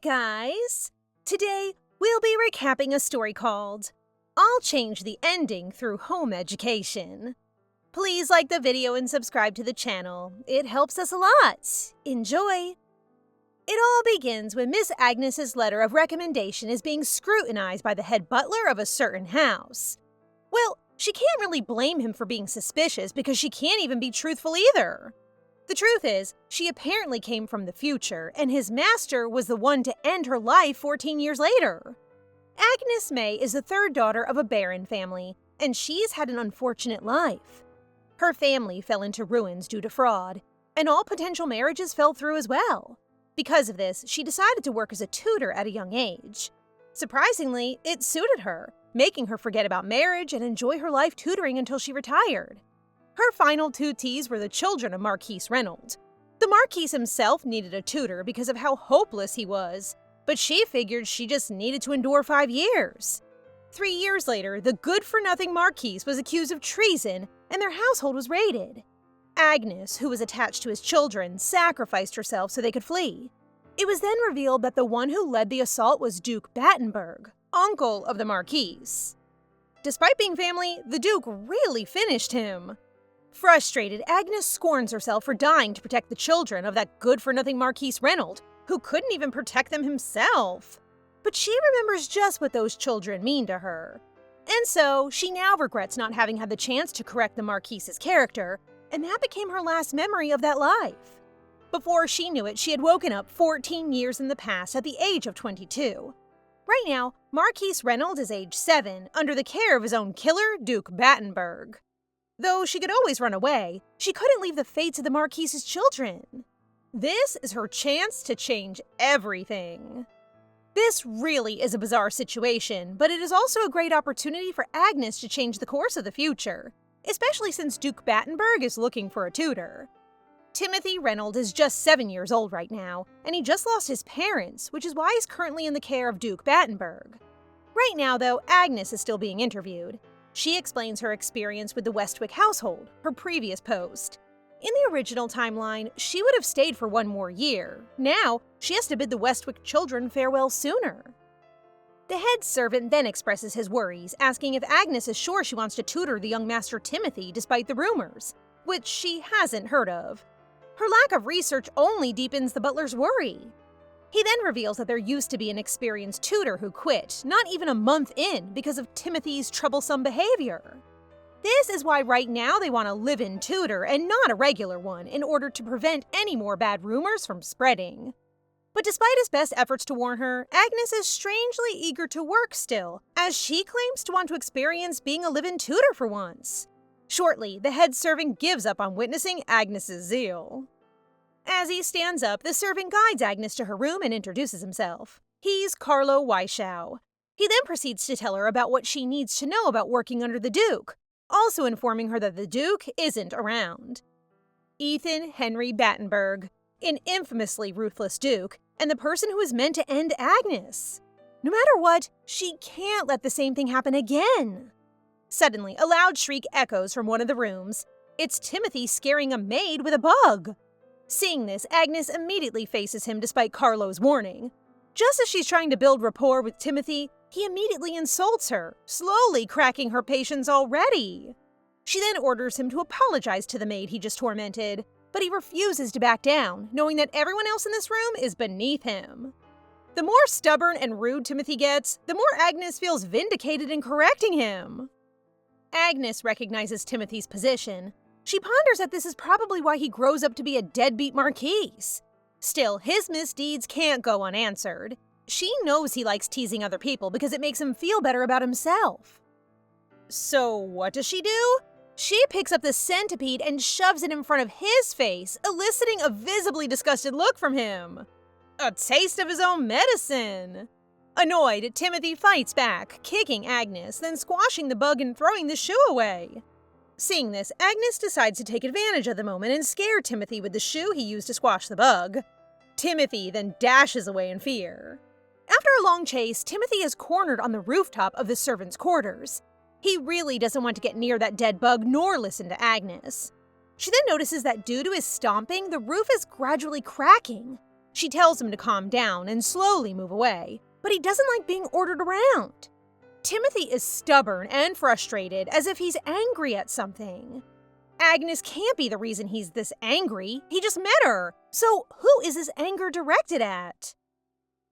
Hi guys! Today, we'll be recapping a story called I'll Change the Ending Through Home Education. Please like the video and subscribe to the channel. It helps us a lot. Enjoy! It all begins when Miss Agnes's letter of recommendation is being scrutinized by the head butler of a certain house. Well, she can't really blame him for being suspicious because she can't even be truthful either. The truth is, she apparently came from the future, and his master was the one to end her life 14 years later. Agnes May is the third daughter of a baron family, and she's had an unfortunate life. Her family fell into ruins due to fraud, and all potential marriages fell through as well. Because of this, she decided to work as a tutor at a young age. Surprisingly, it suited her, making her forget about marriage and enjoy her life tutoring until she retired. Her final two T's were the children of Marquis Reynolds. The Marquis himself needed a tutor because of how hopeless he was, but she figured she just needed to endure 5 years. 3 years later, the good-for-nothing Marquis was accused of treason and their household was raided. Agnes, who was attached to his children, sacrificed herself so they could flee. It was then revealed that the one who led the assault was Duke Battenberg, uncle of the Marquis. Despite being family, the Duke really finished him. Frustrated, Agnes scorns herself for dying to protect the children of that good-for-nothing Marquis Reynolds, who couldn't even protect them himself. But she remembers just what those children mean to her. And so, she now regrets not having had the chance to correct the Marquis's character, and that became her last memory of that life. Before she knew it, she had woken up 14 years in the past at the age of 22. Right now, Marquis Reynolds is age 7, under the care of his own killer, Duke Battenberg. Though she could always run away, she couldn't leave the fates of the Marquis's children. This is her chance to change everything. This really is a bizarre situation, but it is also a great opportunity for Agnes to change the course of the future, especially since Duke Battenberg is looking for a tutor. Timothy Reynolds is just 7 years old right now, and he just lost his parents, which is why he's currently in the care of Duke Battenberg. Right now, though, Agnes is still being interviewed. She explains her experience with the Westwick household, her previous post. In the original timeline, she would have stayed for 1 more year. Now, she has to bid the Westwick children farewell sooner. The head servant then expresses his worries, asking if Agnes is sure she wants to tutor the young master Timothy despite the rumors, which she hasn't heard of. Her lack of research only deepens the butler's worry. He then reveals that there used to be an experienced tutor who quit, not even a month in, because of Timothy's troublesome behavior. This is why right now they want a live-in tutor and not a regular one in order to prevent any more bad rumors from spreading. But despite his best efforts to warn her, Agnes is strangely eager to work still, as she claims to want to experience being a live-in tutor for once. Shortly, the head servant gives up on witnessing Agnes's zeal. As he stands up, the servant guides Agnes to her room and introduces himself. He's Carlo Weischow. He then proceeds to tell her about what she needs to know about working under the Duke, also informing her that the Duke isn't around. Ethan Henry Battenberg, an infamously ruthless Duke, and the person who is meant to end Agnes. No matter what, she can't let the same thing happen again. Suddenly, a loud shriek echoes from one of the rooms. It's Timothy scaring a maid with a bug. Seeing this, Agnes immediately faces him despite Carlo's warning. Just as she's trying to build rapport with Timothy, he immediately insults her, slowly cracking her patience already. She then orders him to apologize to the maid he just tormented, but he refuses to back down, knowing that everyone else in this room is beneath him. The more stubborn and rude Timothy gets, the more Agnes feels vindicated in correcting him. Agnes recognizes Timothy's position. She ponders that this is probably why he grows up to be a deadbeat Marquis. Still, his misdeeds can't go unanswered. She knows he likes teasing other people because it makes him feel better about himself. So what does she do? She picks up the centipede and shoves it in front of his face, eliciting a visibly disgusted look from him. A taste of his own medicine. Annoyed, Timothy fights back, kicking Agnes, then squashing the bug and throwing the shoe away. Seeing this, Agnes decides to take advantage of the moment and scare Timothy with the shoe he used to squash the bug. Timothy then dashes away in fear. After a long chase, Timothy is cornered on the rooftop of the servants' quarters. He really doesn't want to get near that dead bug nor listen to Agnes. She then notices that due to his stomping, the roof is gradually cracking. She tells him to calm down and slowly move away, but he doesn't like being ordered around. Timothy is stubborn and frustrated, as if he's angry at something. Agnes can't be the reason he's this angry. He just met her. So who is his anger directed at?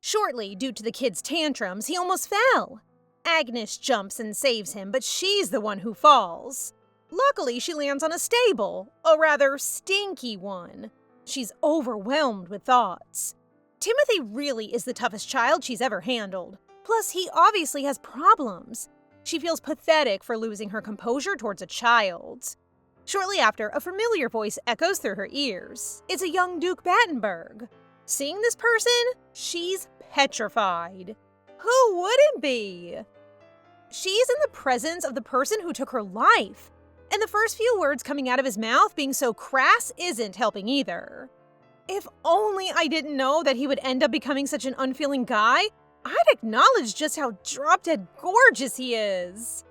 Shortly, due to the kid's tantrums, he almost fell. Agnes jumps and saves him, but she's the one who falls. Luckily, she lands on a stable, a rather stinky one. She's overwhelmed with thoughts. Timothy really is the toughest child she's ever handled. Plus, he obviously has problems. She feels pathetic for losing her composure towards a child. Shortly after, a familiar voice echoes through her ears. It's a young Duke Battenberg. Seeing this person, she's petrified. Who wouldn't be? She's in the presence of the person who took her life, and the first few words coming out of his mouth being so crass isn't helping either. If only I didn't know that he would end up becoming such an unfeeling guy, I'd acknowledge just how drop-dead gorgeous he is.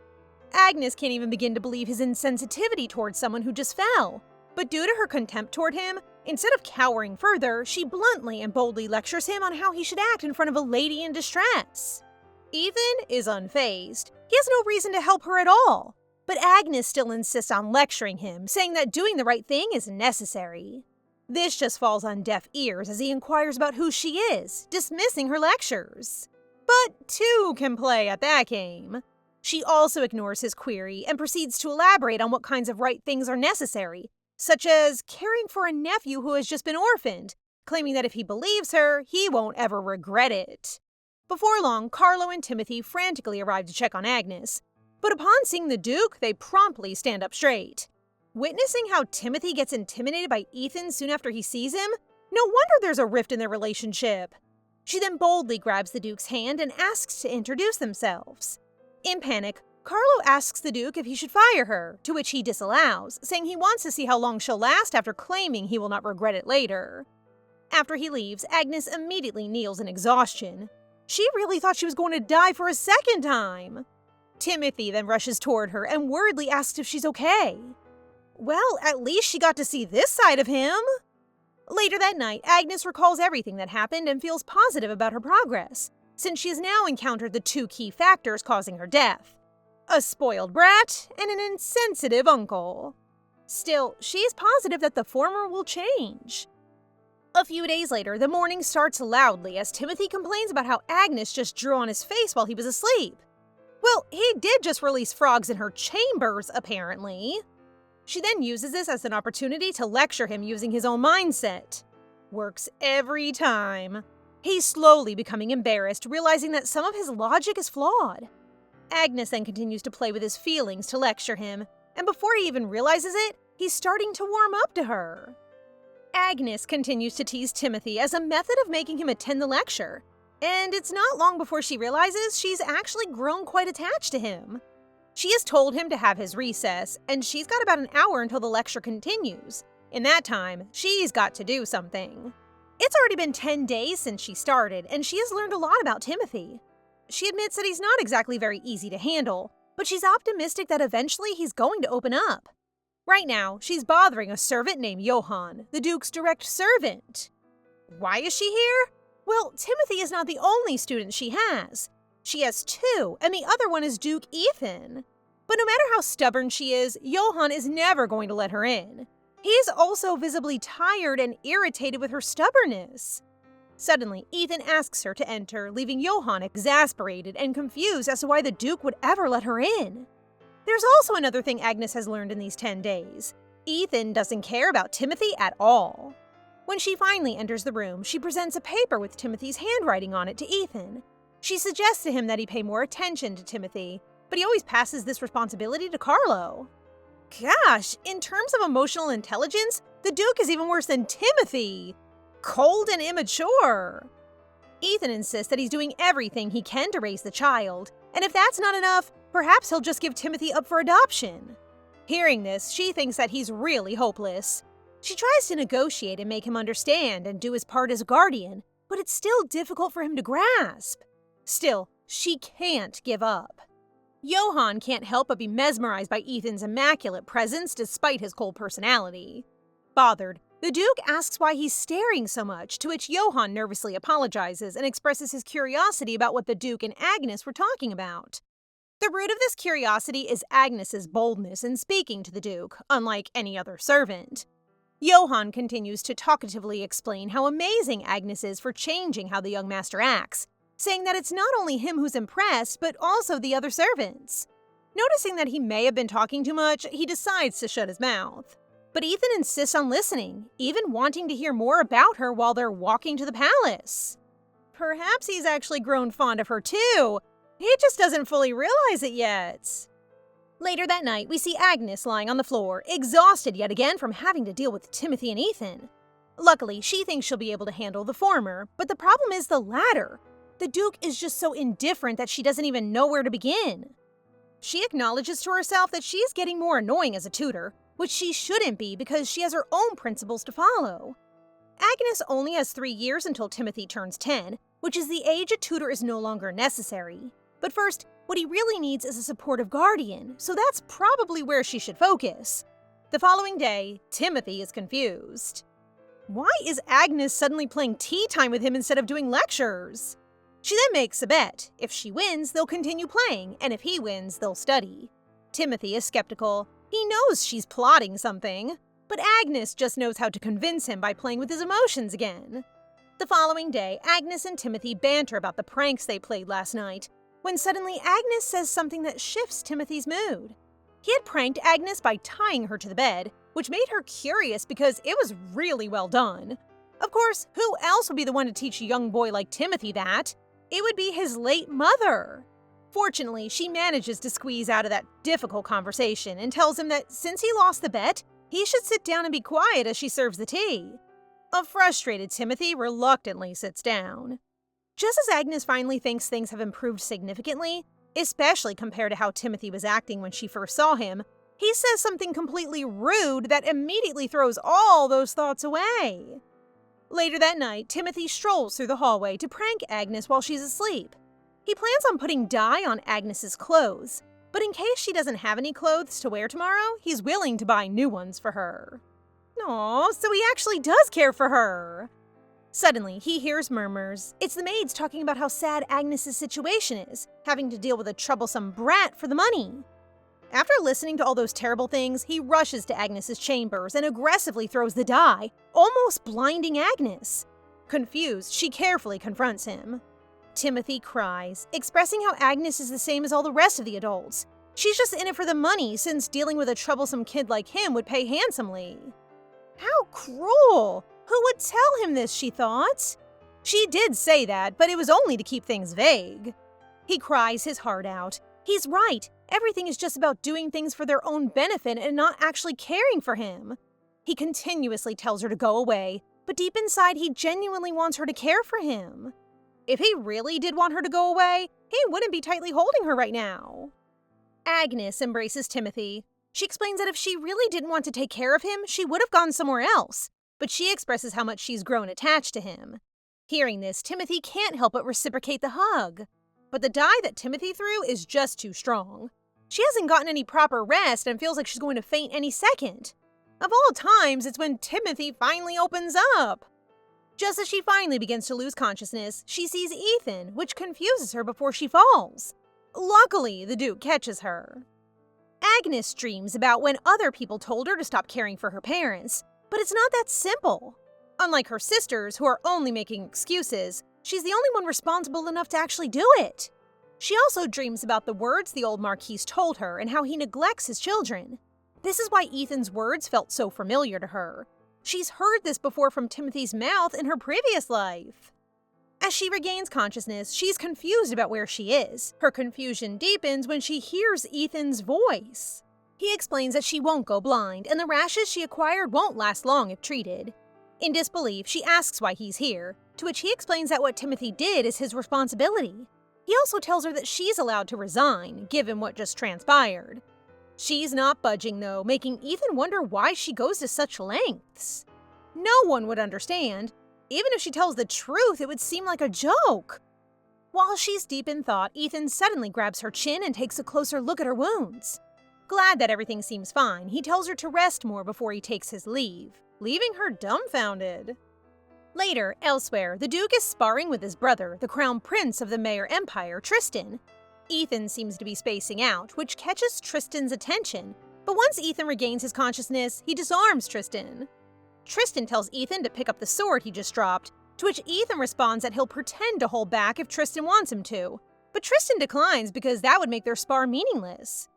Agnes can't even begin to believe his insensitivity towards someone who just fell. But due to her contempt toward him, instead of cowering further, she bluntly and boldly lectures him on how he should act in front of a lady in distress. Ethan is unfazed. He has no reason to help her at all. But Agnes still insists on lecturing him, saying that doing the right thing is necessary. This just falls on deaf ears as he inquires about who she is, dismissing her lectures. But two can play at that game. She also ignores his query and proceeds to elaborate on what kinds of right things are necessary, such as caring for a nephew who has just been orphaned, claiming that if he believes her, he won't ever regret it. Before long, Carlo and Timothy frantically arrive to check on Agnes, but upon seeing the Duke, they promptly stand up straight. Witnessing how Timothy gets intimidated by Ethan soon after he sees him, no wonder there's a rift in their relationship. She then boldly grabs the Duke's hand and asks to introduce themselves. In panic, Carlo asks the Duke if he should fire her, to which he disallows, saying he wants to see how long she'll last after claiming he will not regret it later. After he leaves, Agnes immediately kneels in exhaustion. She really thought she was going to die for a second time. Timothy then rushes toward her and worriedly asks if she's okay. Well, at least she got to see this side of him. Later that night, Agnes recalls everything that happened and feels positive about her progress, since she has now encountered the two key factors causing her death: a spoiled brat and an insensitive uncle. Still, she is positive that the former will change. A few days later, the morning starts loudly as Timothy complains about how Agnes just drew on his face while he was asleep. Well, he did just release frogs in her chambers, apparently. She then uses this as an opportunity to lecture him using his own mindset. Works every time. He's slowly becoming embarrassed, realizing that some of his logic is flawed. Agnes then continues to play with his feelings to lecture him, and before he even realizes it, he's starting to warm up to her. Agnes continues to tease Timothy as a method of making him attend the lecture, and it's not long before she realizes she's actually grown quite attached to him. She has told him to have his recess, and she's got about an hour until the lecture continues. In that time, she's got to do something. It's already been 10 days since she started, and she has learned a lot about Timothy. She admits that he's not exactly very easy to handle, but she's optimistic that eventually he's going to open up. Right now, she's bothering a servant named Johann, the Duke's direct servant. Why is she here? Well, Timothy is not the only student she has. She has two, and the other one is Duke Ethan. But no matter how stubborn she is, Johann is never going to let her in. He's also visibly tired and irritated with her stubbornness. Suddenly, Ethan asks her to enter, leaving Johann exasperated and confused as to why the Duke would ever let her in. There's also another thing Agnes has learned in these 10 days. Ethan doesn't care about Timothy at all. When she finally enters the room, she presents a paper with Timothy's handwriting on it to Ethan. She suggests to him that he pay more attention to Timothy, but he always passes this responsibility to Carlo. Gosh, in terms of emotional intelligence, the Duke is even worse than Timothy. Cold and immature. Ethan insists that he's doing everything he can to raise the child, and if that's not enough, perhaps he'll just give Timothy up for adoption. Hearing this, she thinks that he's really hopeless. She tries to negotiate and make him understand and do his part as guardian, but it's still difficult for him to grasp. Still, she can't give up. Johann can't help but be mesmerized by Ethan's immaculate presence despite his cold personality. Bothered, The Duke asks why he's staring so much, to which Johann nervously apologizes and expresses his curiosity about what the Duke and Agnes were talking about. The root of this curiosity is Agnes's boldness in speaking to the Duke, unlike any other servant. Johann continues to talkatively explain how amazing Agnes is for changing how the young master acts, saying that it's not only him who's impressed, but also the other servants. Noticing that he may have been talking too much, he decides to shut his mouth. But Ethan insists on listening, even wanting to hear more about her while they're walking to the palace. Perhaps he's actually grown fond of her too. He just doesn't fully realize it yet. Later that night, we see Agnes lying on the floor, exhausted yet again from having to deal with Timothy and Ethan. Luckily, she thinks she'll be able to handle the former, but the problem is the latter. The Duke is just so indifferent that she doesn't even know where to begin. She acknowledges to herself that she is getting more annoying as a tutor, which she shouldn't be because she has her own principles to follow. Agnes only has 3 years until Timothy turns 10, which is the age a tutor is no longer necessary. But first, what he really needs is a supportive guardian, so that's probably where she should focus. The following day, Timothy is confused. Why is Agnes suddenly playing tea time with him instead of doing lectures? She then makes a bet. If she wins, they'll continue playing, and if he wins, they'll study. Timothy is skeptical. He knows she's plotting something, but Agnes just knows how to convince him by playing with his emotions again. The following day, Agnes and Timothy banter about the pranks they played last night, when suddenly Agnes says something that shifts Timothy's mood. He had pranked Agnes by tying her to the bed, which made her curious because it was really well done. Of course, who else would be the one to teach a young boy like Timothy that? It would be his late mother. Fortunately, she manages to squeeze out of that difficult conversation and tells him that since he lost the bet, he should sit down and be quiet as she serves the tea. A frustrated Timothy reluctantly sits down. Just as Agnes finally thinks things have improved significantly, especially compared to how Timothy was acting when she first saw him, he says something completely rude that immediately throws all those thoughts away. Later that night, Timothy strolls through the hallway to prank Agnes while she's asleep. He plans on putting dye on Agnes's clothes, but in case she doesn't have any clothes to wear tomorrow, he's willing to buy new ones for her. Aw, so he actually does care for her! Suddenly, he hears murmurs. It's the maids talking about how sad Agnes's situation is, having to deal with a troublesome brat for the money. After listening to all those terrible things, he rushes to Agnes's chambers and aggressively throws the dye, almost blinding Agnes. Confused, she carefully confronts him. Timothy cries, expressing how Agnes is the same as all the rest of the adults. She's just in it for the money, since dealing with a troublesome kid like him would pay handsomely. How cruel! Who would tell him this, she thought? She did say that, but it was only to keep things vague. He cries his heart out. He's right. Everything is just about doing things for their own benefit and not actually caring for him. He continuously tells her to go away, but deep inside he genuinely wants her to care for him. If he really did want her to go away, he wouldn't be tightly holding her right now. Agnes embraces Timothy. She explains that if she really didn't want to take care of him, she would have gone somewhere else, but she expresses how much she's grown attached to him. Hearing this, Timothy can't help but reciprocate the hug. But the dye that Timothy threw is just too strong. She hasn't gotten any proper rest and feels like she's going to faint any second. Of all times, it's when Timothy finally opens up. Just as she finally begins to lose consciousness, she sees Ethan, which confuses her before she falls. Luckily, the Duke catches her. Agnes dreams about when other people told her to stop caring for her parents, but it's not that simple. Unlike her sisters, who are only making excuses, she's the only one responsible enough to actually do it. She also dreams about the words the old Marquis told her and how he neglects his children. This is why Ethan's words felt so familiar to her. She's heard this before from Timothy's mouth in her previous life. As she regains consciousness, she's confused about where she is. Her confusion deepens when she hears Ethan's voice. He explains that she won't go blind, and the rashes she acquired won't last long if treated. In disbelief, she asks why he's here, to which he explains that what Timothy did is his responsibility. He also tells her that she's allowed to resign, given what just transpired. She's not budging, though, making Ethan wonder why she goes to such lengths. No one would understand. Even if she tells the truth, it would seem like a joke. While she's deep in thought, Ethan suddenly grabs her chin and takes a closer look at her wounds. Glad that everything seems fine, he tells her to rest more before he takes his leave, leaving her dumbfounded. Later, elsewhere, the Duke is sparring with his brother, the Crown Prince of the Mayor Empire, Tristan. Ethan seems to be spacing out, which catches Tristan's attention, but once Ethan regains his consciousness, he disarms Tristan. Tristan tells Ethan to pick up the sword he just dropped, to which Ethan responds that he'll pretend to hold back if Tristan wants him to, but Tristan declines because that would make their spar meaningless.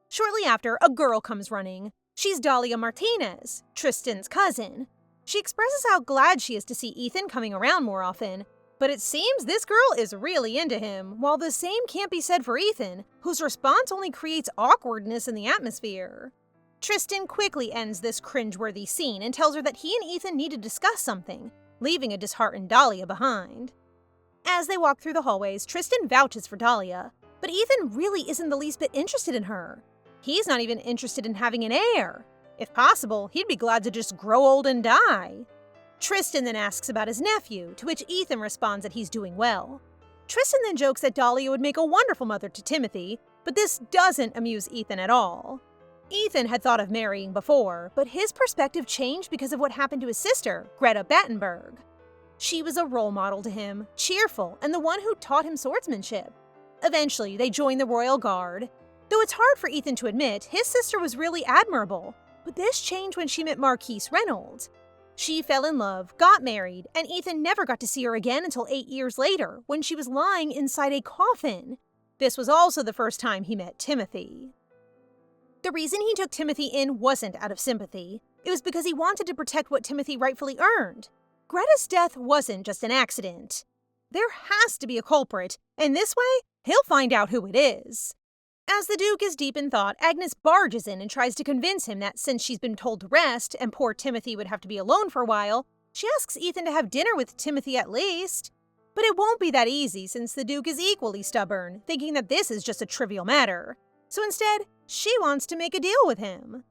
Shortly after, a girl comes running. She's Dahlia Martinez, Tristan's cousin. She expresses how glad she is to see Ethan coming around more often, but it seems this girl is really into him, while the same can't be said for Ethan, whose response only creates awkwardness in the atmosphere. Tristan quickly ends this cringeworthy scene and tells her that he and Ethan need to discuss something, leaving a disheartened Dahlia behind. As they walk through the hallways, Tristan vouches for Dahlia, but Ethan really isn't the least bit interested in her. He's not even interested in having an heir. If possible, he'd be glad to just grow old and die. Tristan then asks about his nephew, to which Ethan responds that he's doing well. Tristan then jokes that Dahlia would make a wonderful mother to Timothy, but this doesn't amuse Ethan at all. Ethan had thought of marrying before, but his perspective changed because of what happened to his sister, Greta Battenberg. She was a role model to him, cheerful, and the one who taught him swordsmanship. Eventually, they joined the Royal Guard. Though it's hard for Ethan to admit, his sister was really admirable, but this changed when she met Marquise Reynolds. She fell in love, got married, and Ethan never got to see her again until 8 years later, when she was lying inside a coffin. This was also the first time he met Timothy. The reason he took Timothy in wasn't out of sympathy. It was because he wanted to protect what Timothy rightfully earned. Greta's death wasn't just an accident. There has to be a culprit, and this way, he'll find out who it is. As the Duke is deep in thought, Agnes barges in and tries to convince him that since she's been told to rest and poor Timothy would have to be alone for a while, she asks Ethan to have dinner with Timothy at least. But it won't be that easy since the Duke is equally stubborn, thinking that this is just a trivial matter. So instead, she wants to make a deal with him.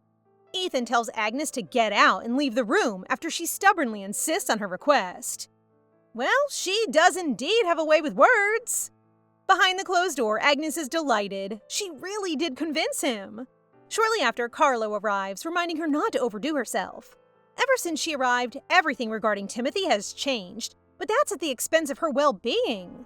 Ethan tells Agnes to get out and leave the room after she stubbornly insists on her request. Well, she does indeed have a way with words. Behind the closed door, Agnes is delighted. She really did convince him. Shortly after, Carlo arrives, reminding her not to overdo herself. Ever since she arrived, everything regarding Timothy has changed, but that's at the expense of her well-being.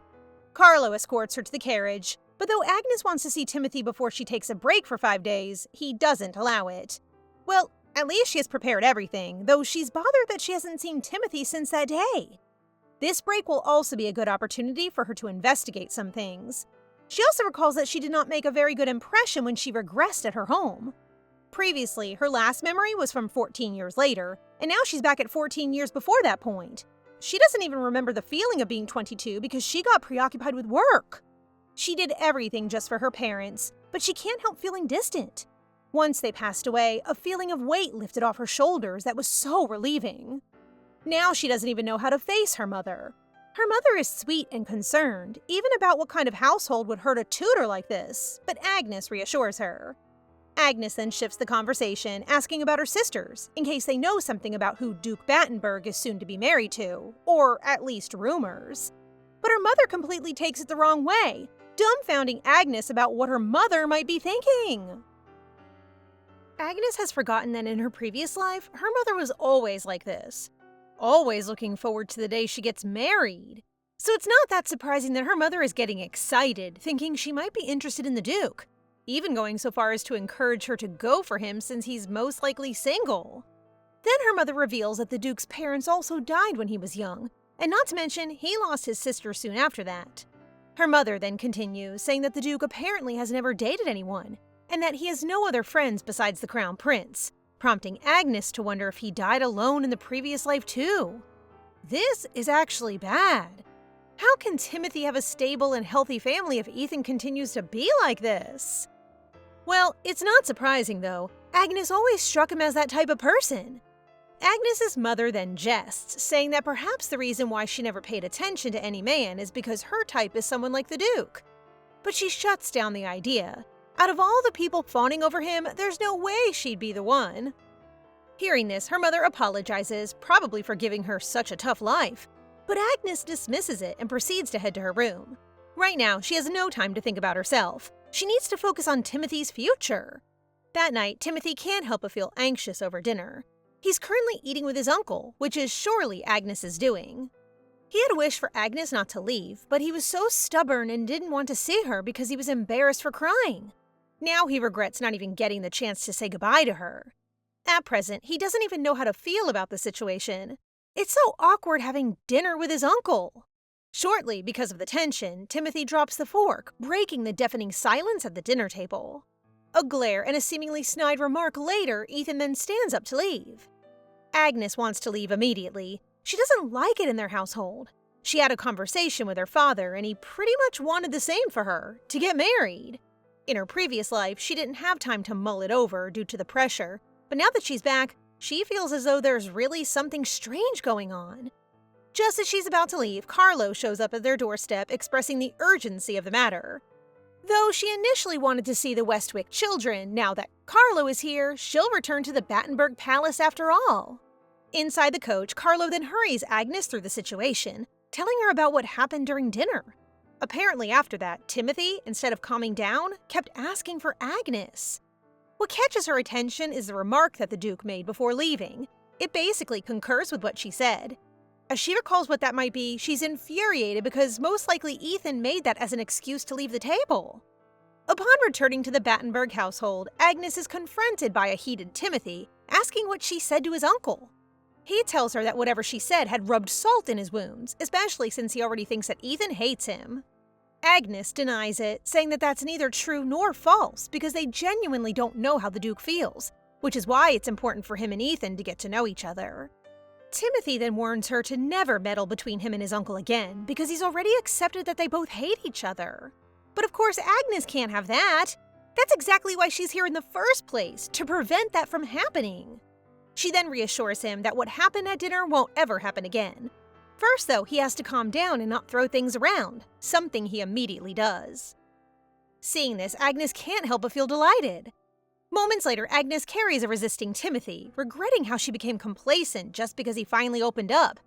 Carlo escorts her to the carriage, but though Agnes wants to see Timothy before she takes a break for 5 days, he doesn't allow it. Well, at least she has prepared everything, though she's bothered that she hasn't seen Timothy since that day. This break will also be a good opportunity for her to investigate some things. She also recalls that she did not make a very good impression when she regressed at her home. Previously, her last memory was from 14 years later, and now she's back at 14 years before that point. She doesn't even remember the feeling of being 22 because she got preoccupied with work. She did everything just for her parents, but she can't help feeling distant. Once they passed away, a feeling of weight lifted off her shoulders that was so relieving. Now she doesn't even know how to face her mother. Her mother is sweet and concerned, even about what kind of household would hurt a tutor like this, but Agnes reassures her. Agnes then shifts the conversation, asking about her sisters, in case they know something about who Duke Battenberg is soon to be married to, or at least rumors. But her mother completely takes it the wrong way, dumbfounding Agnes about what her mother might be thinking. Agnes has forgotten that in her previous life, her mother was always like this. Always looking forward to the day she gets married. So it's not that surprising that her mother is getting excited, thinking she might be interested in the Duke, even going so far as to encourage her to go for him since he's most likely single. Then her mother reveals that the Duke's parents also died when he was young, and not to mention he lost his sister soon after that. Her mother then continues, saying that the Duke apparently has never dated anyone, and that he has no other friends besides the Crown Prince, prompting Agnes to wonder if he died alone in the previous life too. This is actually bad. How can Timothy have a stable and healthy family if Ethan continues to be like this? Well, it's not surprising though. Agnes always struck him as that type of person. Agnes's mother then jests, saying that perhaps the reason why she never paid attention to any man is because her type is someone like the Duke. But she shuts down the idea. Out of all the people fawning over him, there's no way she'd be the one. Hearing this, her mother apologizes, probably for giving her such a tough life. But Agnes dismisses it and proceeds to head to her room. Right now, she has no time to think about herself. She needs to focus on Timothy's future. That night, Timothy can't help but feel anxious over dinner. He's currently eating with his uncle, which is surely Agnes's doing. He had wished for Agnes not to leave, but he was so stubborn and didn't want to see her because he was embarrassed for crying. Now he regrets not even getting the chance to say goodbye to her. At present, he doesn't even know how to feel about the situation. It's so awkward having dinner with his uncle. Shortly, because of the tension, Timothy drops the fork, breaking the deafening silence at the dinner table. A glare and a seemingly snide remark later, Ethan then stands up to leave. Agnes wants to leave immediately. She doesn't like it in their household. She had a conversation with her father, and he pretty much wanted the same for her, to get married. In her previous life, she didn't have time to mull it over due to the pressure, but now that she's back, she feels as though there's really something strange going on. Just as she's about to leave, Carlo shows up at their doorstep expressing the urgency of the matter. Though she initially wanted to see the Westwick children, now that Carlo is here, she'll return to the Battenberg palace after all. Inside the coach, Carlo then hurries Agnes through the situation, telling her about what happened during dinner. Apparently after that, Timothy, instead of calming down, kept asking for Agnes. What catches her attention is the remark that the Duke made before leaving. It basically concurs with what she said. As she recalls what that might be, she's infuriated because most likely Ethan made that as an excuse to leave the table. Upon returning to the Battenberg household, Agnes is confronted by a heated Timothy, asking what she said to his uncle. He tells her that whatever she said had rubbed salt in his wounds, especially since he already thinks that Ethan hates him. Agnes denies it, saying that that's neither true nor false because they genuinely don't know how the Duke feels, which is why it's important for him and Ethan to get to know each other. Timothy then warns her to never meddle between him and his uncle again because he's already accepted that they both hate each other. But of course, Agnes can't have that. That's exactly why she's here in the first place, to prevent that from happening. She then reassures him that what happened at dinner won't ever happen again. First, though, he has to calm down and not throw things around, something he immediately does. Seeing this, Agnes can't help but feel delighted. Moments later, Agnes carries a resisting Timothy, regretting how she became complacent just because he finally opened up.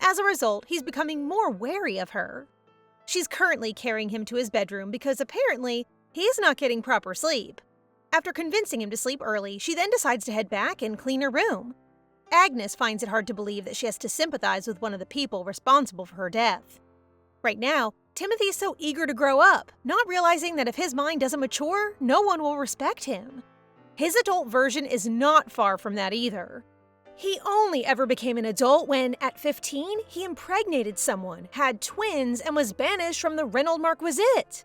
As a result, he's becoming more wary of her. She's currently carrying him to his bedroom because apparently, he's not getting proper sleep. After convincing him to sleep early, she then decides to head back and clean her room. Agnes finds it hard to believe that she has to sympathize with one of the people responsible for her death. Right now, Timothy is so eager to grow up, not realizing that if his mind doesn't mature, no one will respect him. His adult version is not far from that either. He only ever became an adult when, at 15, he impregnated someone, had twins, and was banished from the Reynold Marquisate.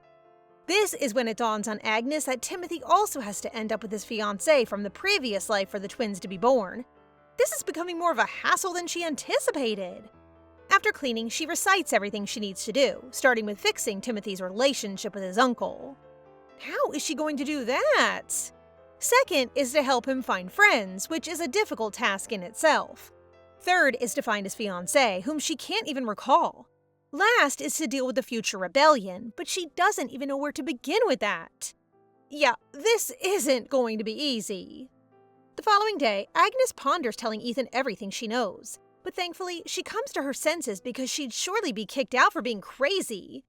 This is when it dawns on Agnes that Timothy also has to end up with his fiancé from the previous life for the twins to be born. This is becoming more of a hassle than she anticipated. After cleaning, she recites everything she needs to do, starting with fixing Timothy's relationship with his uncle. How is she going to do that? Second is to help him find friends, which is a difficult task in itself. Third is to find his fiancé, whom she can't even recall. Last is to deal with the future rebellion, but she doesn't even know where to begin with that. Yeah, this isn't going to be easy. The following day, Agnes ponders telling Ethan everything she knows, but thankfully, she comes to her senses because she'd surely be kicked out for being crazy.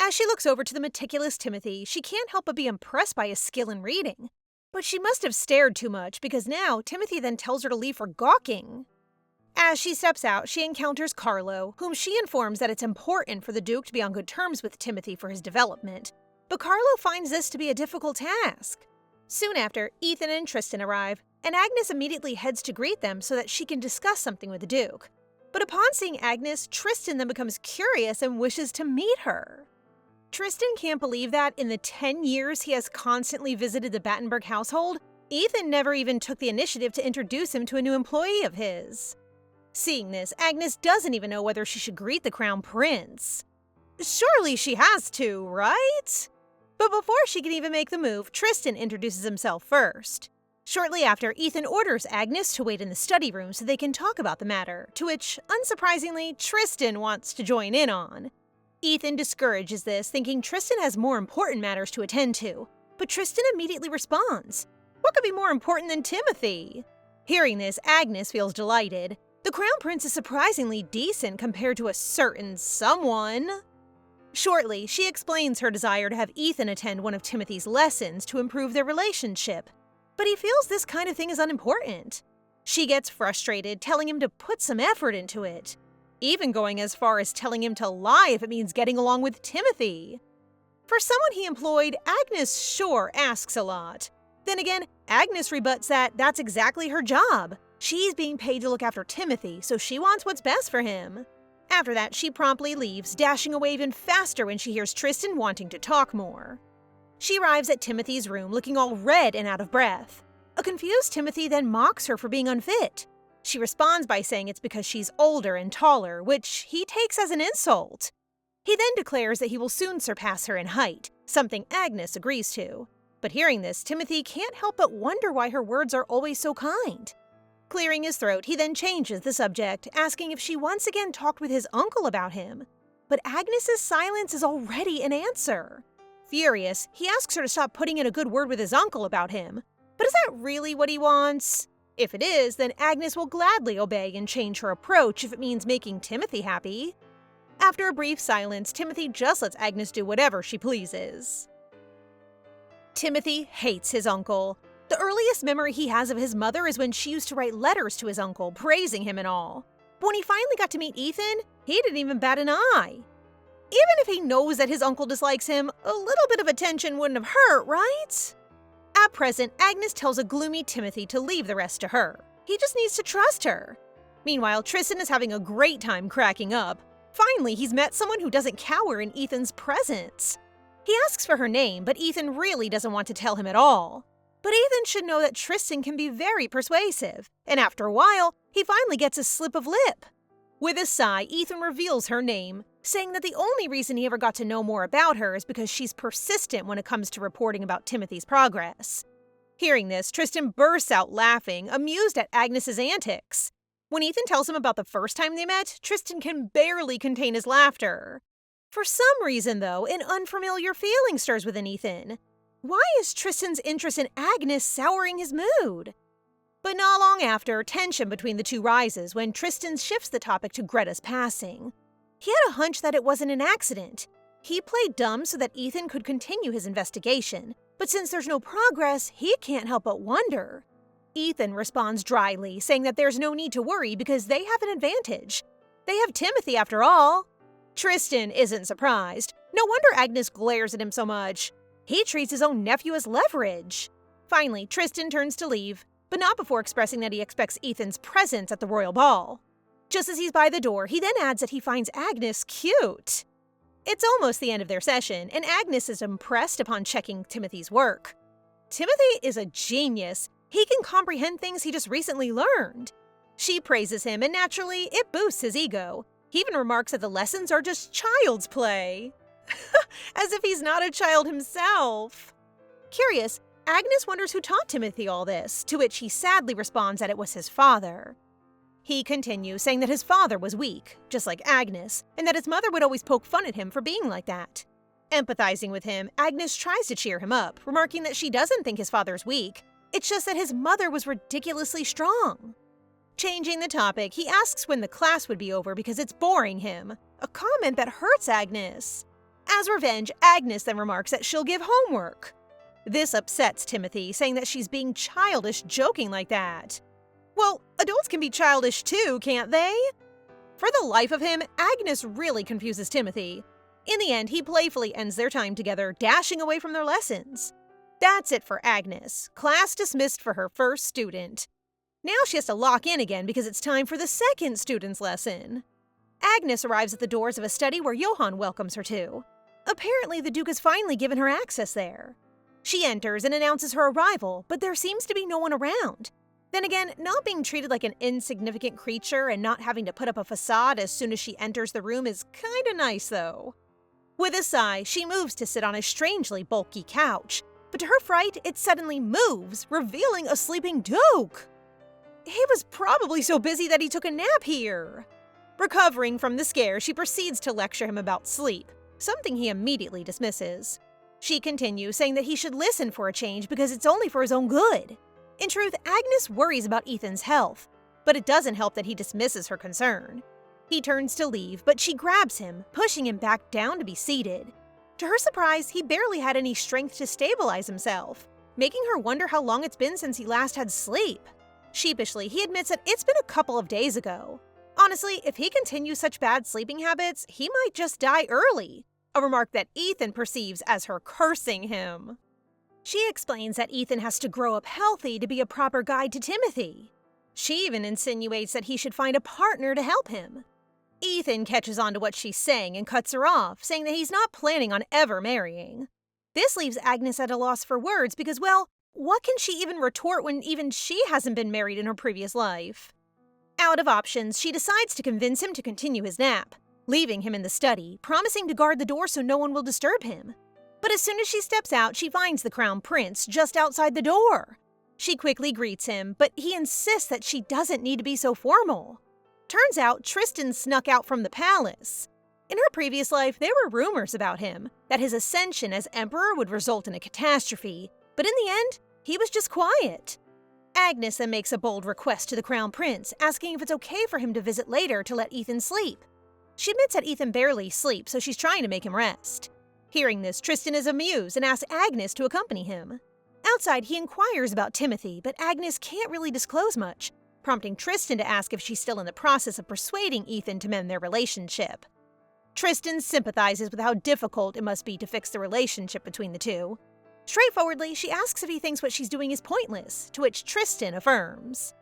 As she looks over to the meticulous Timothy, she can't help but be impressed by his skill in reading. But she must have stared too much because now Timothy then tells her to leave for gawking. As she steps out, she encounters Carlo, whom she informs that it's important for the Duke to be on good terms with Timothy for his development. But Carlo finds this to be a difficult task. Soon after, Ethan and Tristan arrive, and Agnes immediately heads to greet them so that she can discuss something with the Duke. But upon seeing Agnes, Tristan then becomes curious and wishes to meet her. Tristan can't believe that in the 10 years he has constantly visited the Battenberg household, Ethan never even took the initiative to introduce him to a new employee of his. Seeing this, Agnes doesn't even know whether she should greet the Crown Prince. Surely she has to, right? But before she can even make the move, Tristan introduces himself first. Shortly after, Ethan orders Agnes to wait in the study room so they can talk about the matter, to which, unsurprisingly, Tristan wants to join in on. Ethan discourages this, thinking Tristan has more important matters to attend to, but Tristan immediately responds, "What could be more important than Timothy?" Hearing this, Agnes feels delighted. The Crown Prince is surprisingly decent compared to a certain someone. Shortly, she explains her desire to have Ethan attend one of Timothy's lessons to improve their relationship. but he feels this kind of thing is unimportant. She gets frustrated, telling him to put some effort into it, even going as far as telling him to lie if it means getting along with Timothy. For someone he employed, Agnes sure asks a lot. Then again, Agnes rebuts that that's exactly her job. She's being paid to look after Timothy, so she wants what's best for him. After that, she promptly leaves, dashing away even faster when she hears Tristan wanting to talk more. She arrives at Timothy's room looking all red and out of breath. A confused Timothy then mocks her for being unfit. She responds by saying it's because she's older and taller, which he takes as an insult. He then declares that he will soon surpass her in height, something Agnes agrees to. But hearing this, Timothy can't help but wonder why her words are always so kind. Clearing his throat, he then changes the subject, asking if she once again talked with his uncle about him. But Agnes's silence is already an answer. Furious, he asks her to stop putting in a good word with his uncle about him. But is that really what he wants? If it is, then Agnes will gladly obey and change her approach if it means making Timothy happy. After a brief silence, Timothy just lets Agnes do whatever she pleases. Timothy hates his uncle. The earliest memory he has of his mother is when she used to write letters to his uncle, praising him and all. But when he finally got to meet Ethan, he didn't even bat an eye. Even if he knows that his uncle dislikes him, a little bit of attention wouldn't have hurt, right? At present, Agnes tells a gloomy Timothy to leave the rest to her. He just needs to trust her. Meanwhile, Tristan is having a great time cracking up. Finally, he's met someone who doesn't cower in Ethan's presence. He asks for her name, but Ethan really doesn't want to tell him at all. But Ethan should know that Tristan can be very persuasive, and after a while, he finally gets a slip of lip. With a sigh, Ethan reveals her name, saying that the only reason he ever got to know more about her is because she's persistent when it comes to reporting about Timothy's progress. Hearing this, Tristan bursts out laughing, amused at Agnes's antics. When Ethan tells him about the first time they met, Tristan can barely contain his laughter. For some reason, though, an unfamiliar feeling stirs within Ethan. Why is Tristan's interest in Agnes souring his mood? But not long after, tension between the two rises when Tristan shifts the topic to Greta's passing. He had a hunch that it wasn't an accident. He played dumb so that Ethan could continue his investigation, but since there's no progress, he can't help but wonder. Ethan responds dryly, saying that there's no need to worry because they have an advantage. They have Timothy after all. Tristan isn't surprised. No wonder Agnes glares at him so much. He treats his own nephew as leverage. Finally, Tristan turns to leave, but not before expressing that he expects Ethan's presence at the royal ball. Just as he's by the door, he then adds that he finds Agnes cute. It's almost the end of their session, and Agnes is impressed upon checking Timothy's work. Timothy is a genius. He can comprehend things he just recently learned. She praises him, and naturally, it boosts his ego. He even remarks that the lessons are just child's play. As if he's not a child himself. Curious, Agnes wonders who taught Timothy all this, to which he sadly responds that it was his father. He continues, saying that his father was weak, just like Agnes, and that his mother would always poke fun at him for being like that. Empathizing with him, Agnes tries to cheer him up, remarking that she doesn't think his father's weak, it's just that his mother was ridiculously strong. Changing the topic, he asks when the class would be over because it's boring him, a comment that hurts Agnes. As revenge, Agnes then remarks that she'll give homework. This upsets Timothy, saying that she's being childish joking like that. Well, adults can be childish too, can't they? For the life of him, Agnes really confuses Timothy. In the end, he playfully ends their time together, dashing away from their lessons. That's it for Agnes. Class dismissed for her first student. Now she has to lock in again because it's time for the second student's lesson. Agnes arrives at the doors of a study where Johann welcomes her to. Apparently, the Duke has finally given her access there. She enters and announces her arrival, but there seems to be no one around. Then again, not being treated like an insignificant creature and not having to put up a facade as soon as she enters the room is kinda nice, though. With a sigh, she moves to sit on a strangely bulky couch, but to her fright, it suddenly moves, revealing a sleeping Duke. He was probably so busy that he took a nap here. Recovering from the scare, she proceeds to lecture him about sleep, something he immediately dismisses. She continues, saying that he should listen for a change because it's only for his own good. In truth, Agnes worries about Ethan's health, but it doesn't help that he dismisses her concern. He turns to leave, but she grabs him, pushing him back down to be seated. To her surprise, he barely had any strength to stabilize himself. making her wonder how long it's been since he last had sleep. Sheepishly, he admits that it's been a couple of days ago. Honestly, if he continues such bad sleeping habits, he might just die early, a remark that Ethan perceives as her cursing him. She explains that Ethan has to grow up healthy to be a proper guide to Timothy. She even insinuates that he should find a partner to help him. Ethan catches on to what she's saying and cuts her off, saying that he's not planning on ever marrying. This leaves Agnes at a loss for words because, well, what can she even retort when even she hasn't been married in her previous life? Out of options, she decides to convince him to continue his nap, leaving him in the study, promising to guard the door so no one will disturb him. But as soon as she steps out, she finds the Crown Prince just outside the door. She quickly greets him, but he insists that she doesn't need to be so formal. Turns out Tristan snuck out from the palace. In her previous life, there were rumors about him, that his ascension as emperor would result in a catastrophe, but in the end, he was just quiet. Agnes then makes a bold request to the Crown Prince, asking if it's okay for him to visit later to let Ethan sleep. She admits that Ethan barely sleeps, so she's trying to make him rest. Hearing this, Tristan is amused and asks Agnes to accompany him. Outside, he inquires about Timothy, but Agnes can't really disclose much, prompting Tristan to ask if she's still in the process of persuading Ethan to mend their relationship. Tristan sympathizes with how difficult it must be to fix the relationship between the two. Straightforwardly, she asks if he thinks what she's doing is pointless, to which Tristan affirms.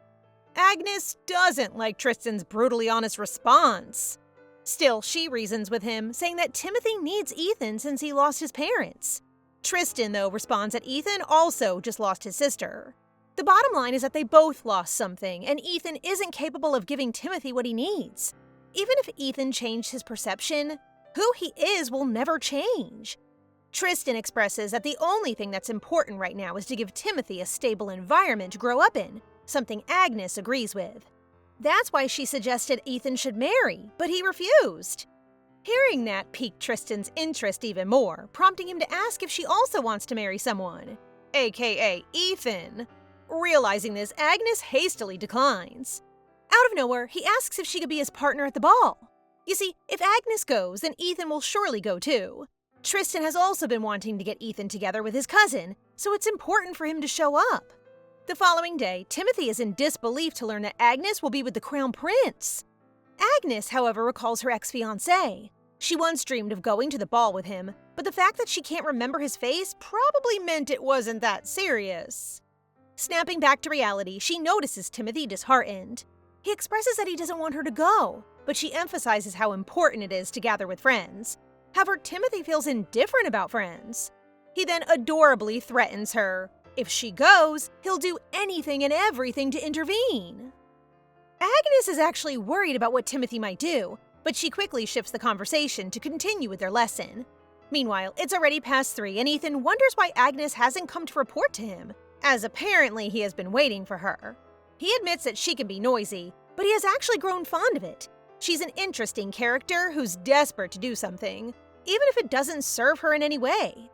Agnes doesn't like Tristan's brutally honest response. Still, she reasons with him, saying that Timothy needs Ethan since he lost his parents. Tristan, though, responds that Ethan also just lost his sister. The bottom line is that they both lost something, and Ethan isn't capable of giving Timothy what he needs. Even if Ethan changed his perception, who he is will never change. Tristan expresses that the only thing that's important right now is to give Timothy a stable environment to grow up in, something Agnes agrees with. That's why she suggested Ethan should marry, but he refused. Hearing that piqued Tristan's interest even more, prompting him to ask if she also wants to marry someone, aka Ethan. Realizing this, Agnes hastily declines. Out of nowhere, he asks if she could be his partner at the ball. You see, if Agnes goes, then Ethan will surely go too. Tristan has also been wanting to get Ethan together with his cousin, so it's important for him to show up. The following day, Timothy is in disbelief to learn that Agnes will be with the Crown Prince. Agnes, however, recalls her ex-fiancé. She once dreamed of going to the ball with him, but the fact that she can't remember his face probably meant it wasn't that serious. Snapping back to reality, she notices Timothy disheartened. He expresses that he doesn't want her to go, but she emphasizes how important it is to gather with friends. However, Timothy feels indifferent about friends. He then adorably threatens her. If she goes, he'll do anything and everything to intervene. Agnes is actually worried about what Timothy might do, but she quickly shifts the conversation to continue with their lesson. Meanwhile, it's already past 3 and Ethan wonders why Agnes hasn't come to report to him, as apparently he has been waiting for her. He admits that she can be noisy, but he has actually grown fond of it. She's an interesting character who's desperate to do something, even if it doesn't serve her in any way.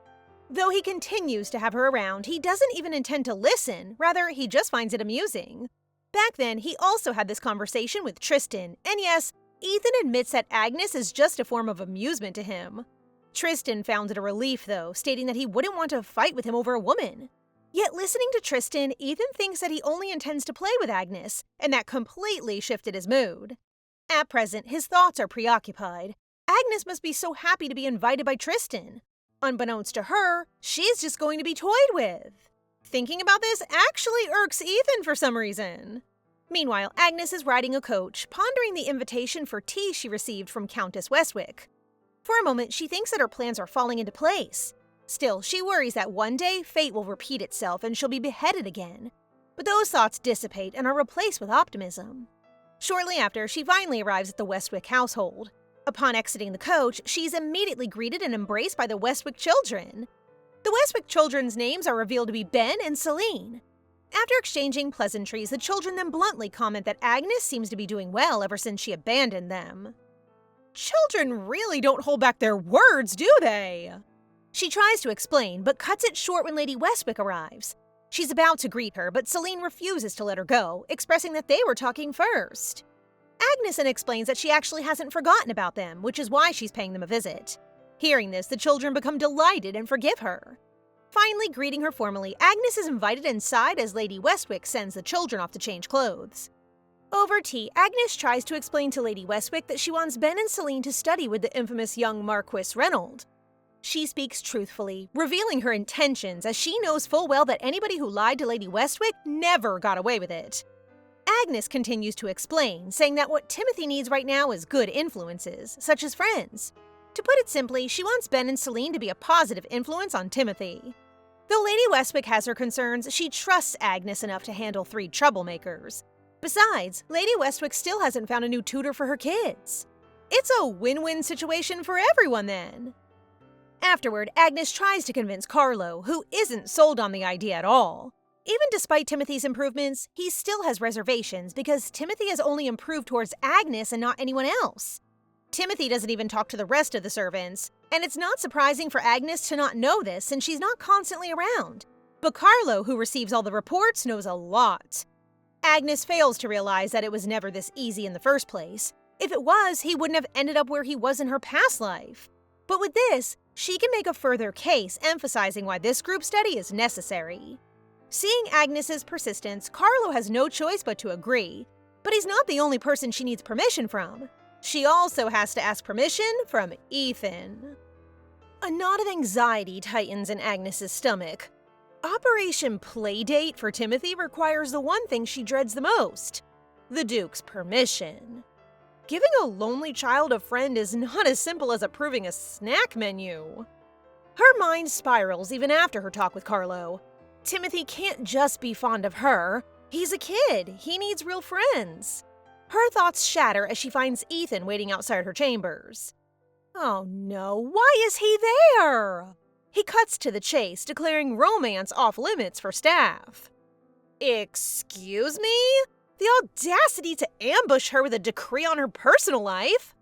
Though he continues to have her around, he doesn't even intend to listen, rather he just finds it amusing. Back then, he also had this conversation with Tristan, and yes, Ethan admits that Agnes is just a form of amusement to him. Tristan found it a relief though, stating that he wouldn't want to fight with him over a woman. Yet listening to Tristan, Ethan thinks that he only intends to play with Agnes, and that completely shifted his mood. At present, his thoughts are preoccupied. Agnes must be so happy to be invited by Tristan. Unbeknownst to her, she's just going to be toyed with. Thinking about this actually irks Ethan for some reason. Meanwhile, Agnes is riding a coach, pondering the invitation for tea she received from Countess Westwick. For a moment, she thinks that her plans are falling into place. Still, she worries that one day fate will repeat itself and she'll be beheaded again. But those thoughts dissipate and are replaced with optimism. Shortly after, she finally arrives at the Westwick household. Upon exiting the coach, she's immediately greeted and embraced by the Westwick children. The Westwick children's names are revealed to be Ben and Celine. After exchanging pleasantries, the children then bluntly comment that Agnes seems to be doing well ever since she abandoned them. Children really don't hold back their words, do they? She tries to explain, but cuts it short when Lady Westwick arrives. She's about to greet her, but Celine refuses to let her go, expressing that they were talking first. Agnes then explains that she actually hasn't forgotten about them, which is why she's paying them a visit. Hearing this, the children become delighted and forgive her. Finally greeting her formally, Agnes is invited inside as Lady Westwick sends the children off to change clothes. Over tea, Agnes tries to explain to Lady Westwick that she wants Ben and Celine to study with the infamous young Marquis Reynolds. She speaks truthfully, revealing her intentions as she knows full well that anybody who lied to Lady Westwick never got away with it. Agnes continues to explain, saying that what Timothy needs right now is good influences, such as friends. To put it simply, she wants Ben and Celine to be a positive influence on Timothy. Though Lady Westwick has her concerns, she trusts Agnes enough to handle 3 troublemakers. Besides, Lady Westwick still hasn't found a new tutor for her kids. It's a win-win situation for everyone then. Afterward, Agnes tries to convince Carlo, who isn't sold on the idea at all. Even despite Timothy's improvements, he still has reservations because Timothy has only improved towards Agnes and not anyone else. Timothy doesn't even talk to the rest of the servants, and it's not surprising for Agnes to not know this since she's not constantly around. But Carlo, who receives all the reports, knows a lot. Agnes fails to realize that it was never this easy in the first place. If it was, he wouldn't have ended up where he was in her past life. But with this, she can make a further case emphasizing why this group study is necessary. Seeing Agnes's persistence, Carlo has no choice but to agree. But he's not the only person she needs permission from. She also has to ask permission from Ethan. A knot of anxiety tightens in Agnes's stomach. Operation Playdate for Timothy requires the one thing she dreads the most: the Duke's permission. Giving a lonely child a friend is not as simple as approving a snack menu. Her mind spirals even after her talk with Carlo. Timothy can't just be fond of her. He's a kid. He needs real friends. Her thoughts shatter as she finds Ethan waiting outside her chambers. Oh no, why is he there? He cuts to the chase, declaring romance off limits for staff. Excuse me? The audacity to ambush her with a decree on her personal life?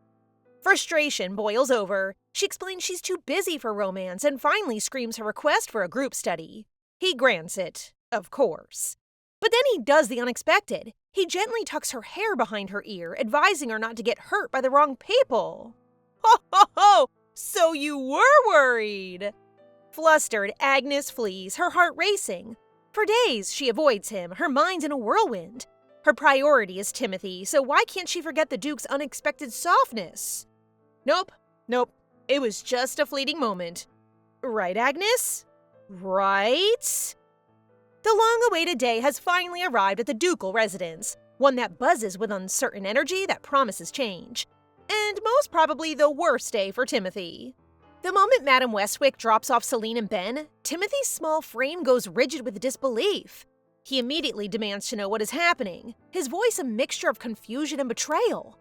Frustration boils over. She explains she's too busy for romance and finally screams her request for a group study. He grants it, of course. But then he does the unexpected. He gently tucks her hair behind her ear, advising her not to get hurt by the wrong people. Ho ho ho! So you were worried! Flustered, Agnes flees, her heart racing. For days, she avoids him, her mind in a whirlwind. Her priority is Timothy, so why can't she forget the Duke's unexpected softness? Nope. It was just a fleeting moment. Right, Agnes? Right? The long-awaited day has finally arrived at the ducal residence, one that buzzes with uncertain energy that promises change. And most probably the worst day for Timothy. The moment Madame Westwick drops off Celine and Ben, Timothy's small frame goes rigid with disbelief. He immediately demands to know what is happening, his voice a mixture of confusion and betrayal.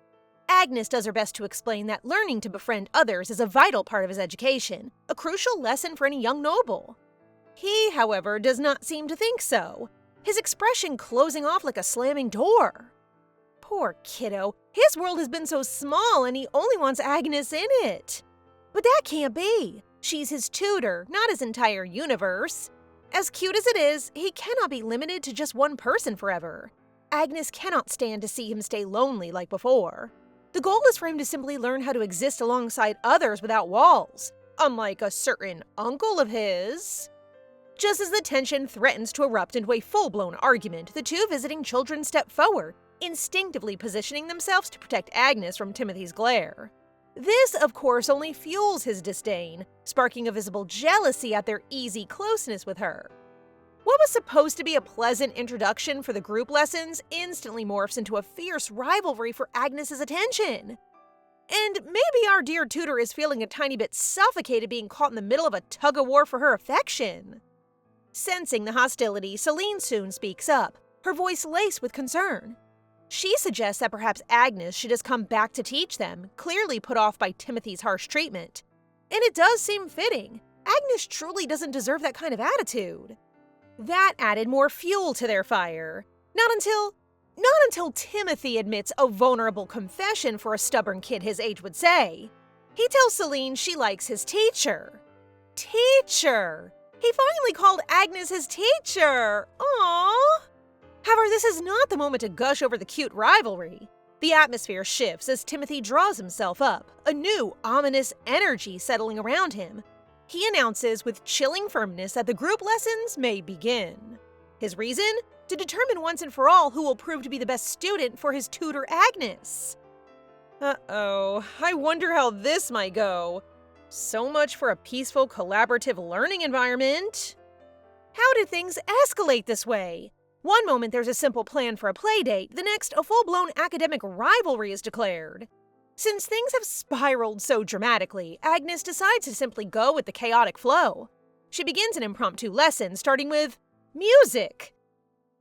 Agnes does her best to explain that learning to befriend others is a vital part of his education, a crucial lesson for any young noble. He, however, does not seem to think so, his expression closing off like a slamming door. Poor kiddo, his world has been so small and he only wants Agnes in it. But that can't be. She's his tutor, not his entire universe. As cute as it is, he cannot be limited to just one person forever. Agnes cannot stand to see him stay lonely like before. The goal is for him to simply learn how to exist alongside others without walls, unlike a certain uncle of his. Just as the tension threatens to erupt into a full-blown argument, the two visiting children step forward, instinctively positioning themselves to protect Agnes from Timothy's glare. This, of course, only fuels his disdain, sparking a visible jealousy at their easy closeness with her. What was supposed to be a pleasant introduction for the group lessons instantly morphs into a fierce rivalry for Agnes's attention. And maybe our dear tutor is feeling a tiny bit suffocated being caught in the middle of a tug-of-war for her affection. Sensing the hostility, Celine soon speaks up, her voice laced with concern. She suggests that perhaps Agnes should just come back to teach them, clearly put off by Timothy's harsh treatment. And it does seem fitting. Agnes truly doesn't deserve that kind of attitude. That added more fuel to their fire. Not until Timothy admits a vulnerable confession for a stubborn kid his age would say. He tells Celine she likes his teacher. Teacher! He finally called Agnes his teacher! Aww! However, this is not the moment to gush over the cute rivalry. The atmosphere shifts as Timothy draws himself up, a new, ominous energy settling around him. he announces with chilling firmness that the group lessons may begin. His reason? To determine once and for all who will prove to be the best student for his tutor Agnes. Uh-oh, I wonder how this might go. So much for a peaceful, collaborative learning environment. How did things escalate this way? One moment there's a simple plan for a playdate, the next a full-blown academic rivalry is declared. Since things have spiraled so dramatically, Agnes decides to simply go with the chaotic flow. She begins an impromptu lesson, starting with music.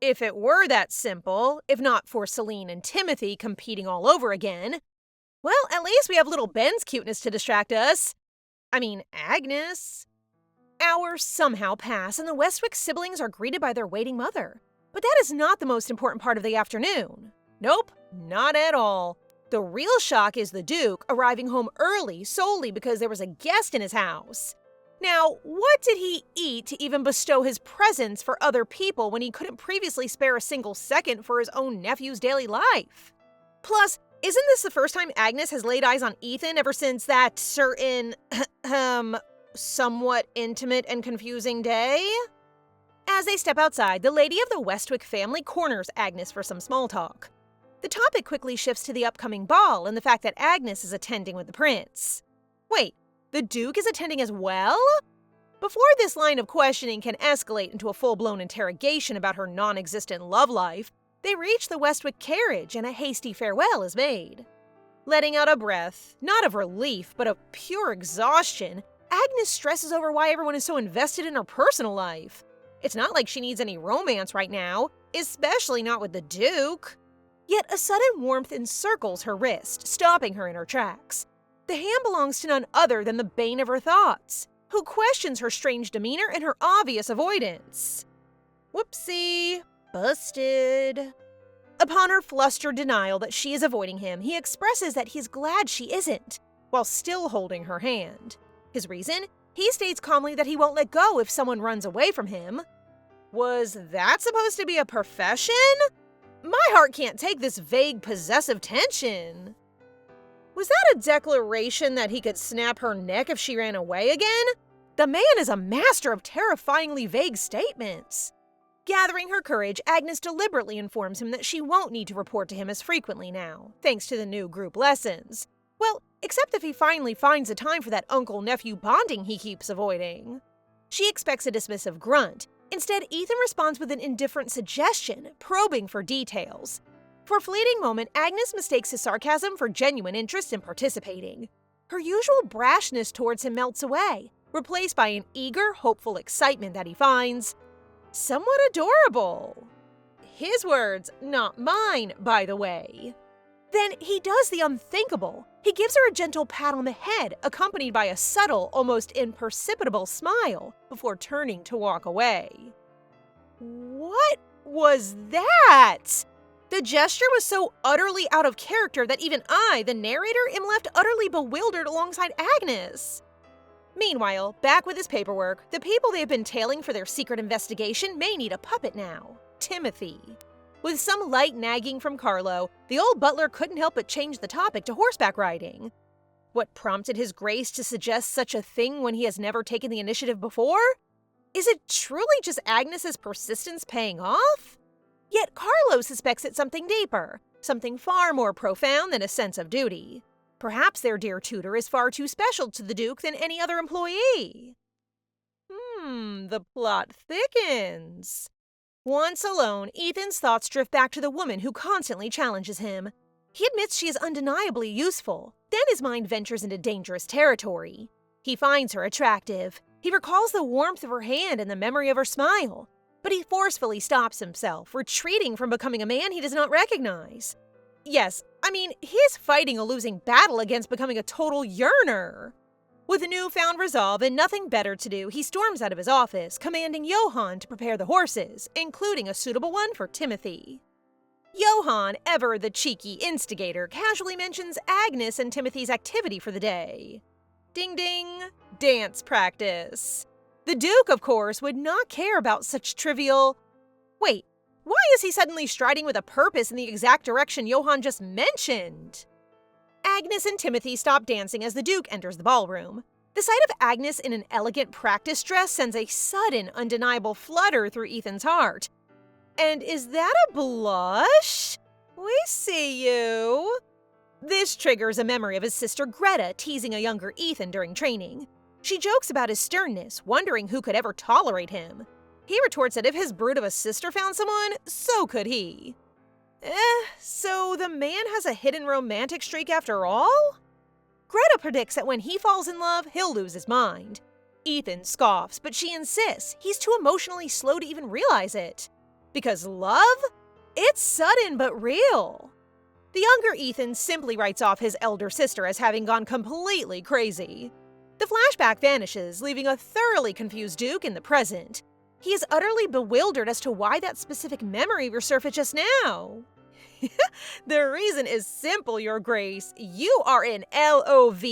If it were that simple, if not for Celine and Timothy competing all over again, well, at least we have little Ben's cuteness to distract us. I mean, Agnes. Hours somehow pass and the Westwick siblings are greeted by their waiting mother. But that is not the most important part of the afternoon. Nope, not at all. The real shock is the Duke arriving home early solely because there was a guest in his house. Now, what did he eat to even bestow his presence for other people when he couldn't previously spare a single second for his own nephew's daily life? Plus, isn't this the first time Agnes has laid eyes on Ethan ever since that certain, somewhat intimate and confusing day? As they step outside, the lady of the Westwick family corners Agnes for some small talk. The topic quickly shifts to the upcoming ball and the fact that Agnes is attending with the prince. Wait, the Duke is attending as well? Before this line of questioning can escalate into a full-blown interrogation about her non-existent love life, they reach the Westwick carriage and a hasty farewell is made. Letting out a breath, not of relief, but of pure exhaustion, Agnes stresses over why everyone is so invested in her personal life. It's not like she needs any romance right now, especially not with the Duke. Yet a sudden warmth encircles her wrist, stopping her in her tracks. The hand belongs to none other than the bane of her thoughts, who questions her strange demeanor and her obvious avoidance. Whoopsie. Busted. Upon her flustered denial that she is avoiding him, he expresses that he's glad she isn't, while still holding her hand. His reason? He states calmly that he won't let go if someone runs away from him. Was that supposed to be a profession? My heart can't take this vague, possessive tension. Was that a declaration that he could snap her neck if she ran away again? The man is a master of terrifyingly vague statements. Gathering her courage, Agnes deliberately informs him that she won't need to report to him as frequently now, thanks to the new group lessons. Well, except if he finally finds the time for that uncle-nephew bonding he keeps avoiding. She expects a dismissive grunt. Instead, Ethan responds with an indifferent suggestion, probing for details. For a fleeting moment, Agnes mistakes his sarcasm for genuine interest in participating. Her usual brashness towards him melts away, replaced by an eager, hopeful excitement that he finds somewhat adorable. His words, not mine, by the way. Then he does the unthinkable. He gives her a gentle pat on the head, accompanied by a subtle, almost imperceptible smile, before turning to walk away. What was that? The gesture was so utterly out of character that even I, the narrator, am left utterly bewildered alongside Agnes. Meanwhile, back with his paperwork, the people they've been tailing for their secret investigation may need a puppet now. Timothy. With some light nagging from Carlo, the old butler couldn't help but change the topic to horseback riding. What prompted his grace to suggest such a thing when he has never taken the initiative before? Is it truly just Agnes's persistence paying off? Yet Carlo suspects it's something deeper, something far more profound than a sense of duty. Perhaps their dear tutor is far too special to the Duke than any other employee. The plot thickens. Once alone, Ethan's thoughts drift back to the woman who constantly challenges him. He admits she is undeniably useful. Then his mind ventures into dangerous territory. He finds her attractive. He recalls the warmth of her hand and the memory of her smile. But he forcefully stops himself, retreating from becoming a man he does not recognize. Yes, I mean, he's fighting a losing battle against becoming a total yearner. With newfound resolve and nothing better to do, he storms out of his office, commanding Johann to prepare the horses, including a suitable one for Timothy. Johann, ever the cheeky instigator, casually mentions Agnes and Timothy's activity for the day. Ding ding, dance practice. The Duke, of course, would not care about such trivial... Wait, why is he suddenly striding with a purpose in the exact direction Johann just mentioned? Agnes and Timothy stop dancing as the Duke enters the ballroom. The sight of Agnes in an elegant practice dress sends a sudden, undeniable flutter through Ethan's heart. And is that a blush? We see you. This triggers a memory of his sister Greta teasing a younger Ethan during training. She jokes about his sternness, wondering who could ever tolerate him. He retorts that if his brood of a sister found someone, so could he. So the man has a hidden romantic streak after all? Greta predicts that when he falls in love, he'll lose his mind. Ethan scoffs, but she insists he's too emotionally slow to even realize it. Because love? It's sudden but real. The younger Ethan simply writes off his elder sister as having gone completely crazy. The flashback vanishes, leaving a thoroughly confused Duke in the present. He is utterly bewildered as to why that specific memory resurfaced just now. The reason is simple, Your Grace. You are in LOVE.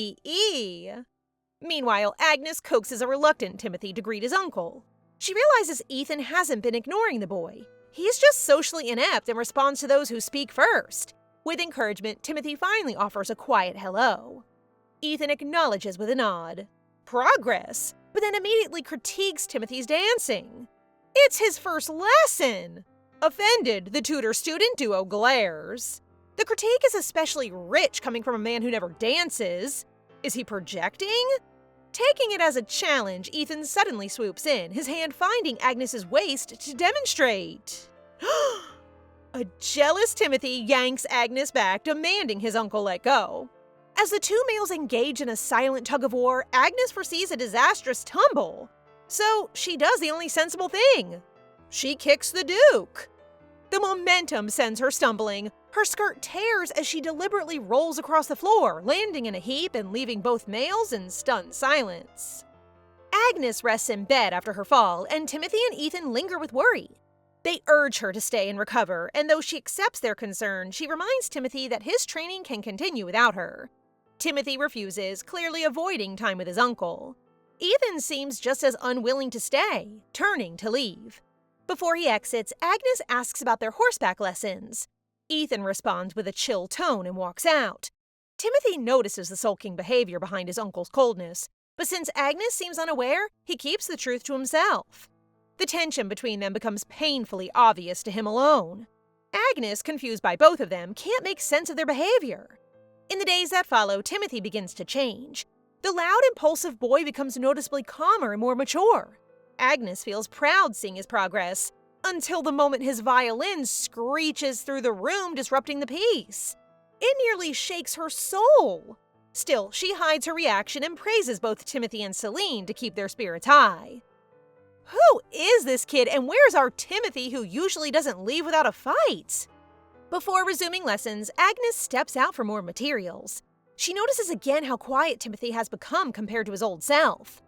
Meanwhile, Agnes coaxes a reluctant Timothy to greet his uncle. She realizes Ethan hasn't been ignoring the boy. He's just socially inept and responds to those who speak first. With encouragement, Timothy finally offers a quiet hello. Ethan acknowledges with a nod. Progress, but then immediately critiques Timothy's dancing. It's his first lesson! Offended, the tutor-student duo glares. The critique is especially rich coming from a man who never dances. Is he projecting? Taking it as a challenge, Ethan suddenly swoops in, his hand finding Agnes's waist to demonstrate. A jealous Timothy yanks Agnes back, demanding his uncle let go. As the two males engage in a silent tug-of-war, Agnes foresees a disastrous tumble. So she does the only sensible thing. She kicks the Duke. The momentum sends her stumbling. Her skirt tears as she deliberately rolls across the floor, landing in a heap and leaving both males in stunned silence. Agnes rests in bed after her fall, and Timothy and Ethan linger with worry. They urge her to stay and recover, and though she accepts their concern, she reminds Timothy that his training can continue without her. Timothy refuses, clearly avoiding time with his uncle. Ethan seems just as unwilling to stay, turning to leave. Before he exits, Agnes asks about their horseback lessons. Ethan responds with a chill tone and walks out. Timothy notices the sulking behavior behind his uncle's coldness, but since Agnes seems unaware, he keeps the truth to himself. The tension between them becomes painfully obvious to him alone. Agnes, confused by both of them, can't make sense of their behavior. In the days that follow, Timothy begins to change. The loud, impulsive boy becomes noticeably calmer and more mature. Agnes feels proud seeing his progress, until the moment his violin screeches through the room, disrupting the peace. It nearly shakes her soul. Still, she hides her reaction and praises both Timothy and Celine to keep their spirits high. Who is this kid, and where's our Timothy who usually doesn't leave without a fight? Before resuming lessons, Agnes steps out for more materials. She notices again how quiet Timothy has become compared to his old self.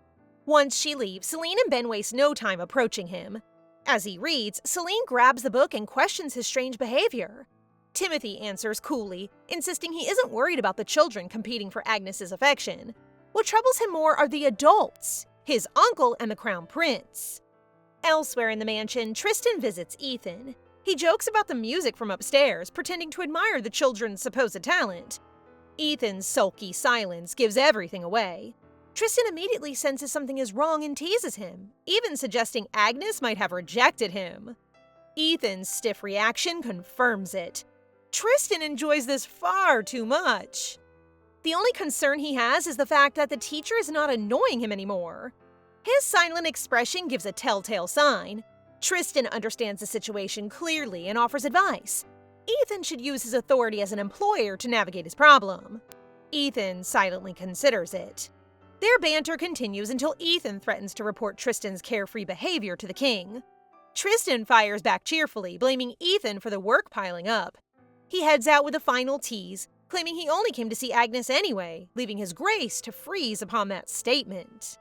Once she leaves, Celine and Ben waste no time approaching him. As he reads, Celine grabs the book and questions his strange behavior. Timothy answers coolly, insisting he isn't worried about the children competing for Agnes's affection. What troubles him more are the adults, his uncle and the crown prince. Elsewhere in the mansion, Tristan visits Ethan. He jokes about the music from upstairs, pretending to admire the children's supposed talent. Ethan's sulky silence gives everything away. Tristan immediately senses something is wrong and teases him, even suggesting Agnes might have rejected him. Ethan's stiff reaction confirms it. Tristan enjoys this far too much. The only concern he has is the fact that the teacher is not annoying him anymore. His silent expression gives a telltale sign. Tristan understands the situation clearly and offers advice. Ethan should use his authority as an employer to navigate his problem. Ethan silently considers it. Their banter continues until Ethan threatens to report Tristan's carefree behavior to the king. Tristan fires back cheerfully, blaming Ethan for the work piling up. He heads out with a final tease, claiming he only came to see Agnes anyway, leaving his grace to freeze upon that statement.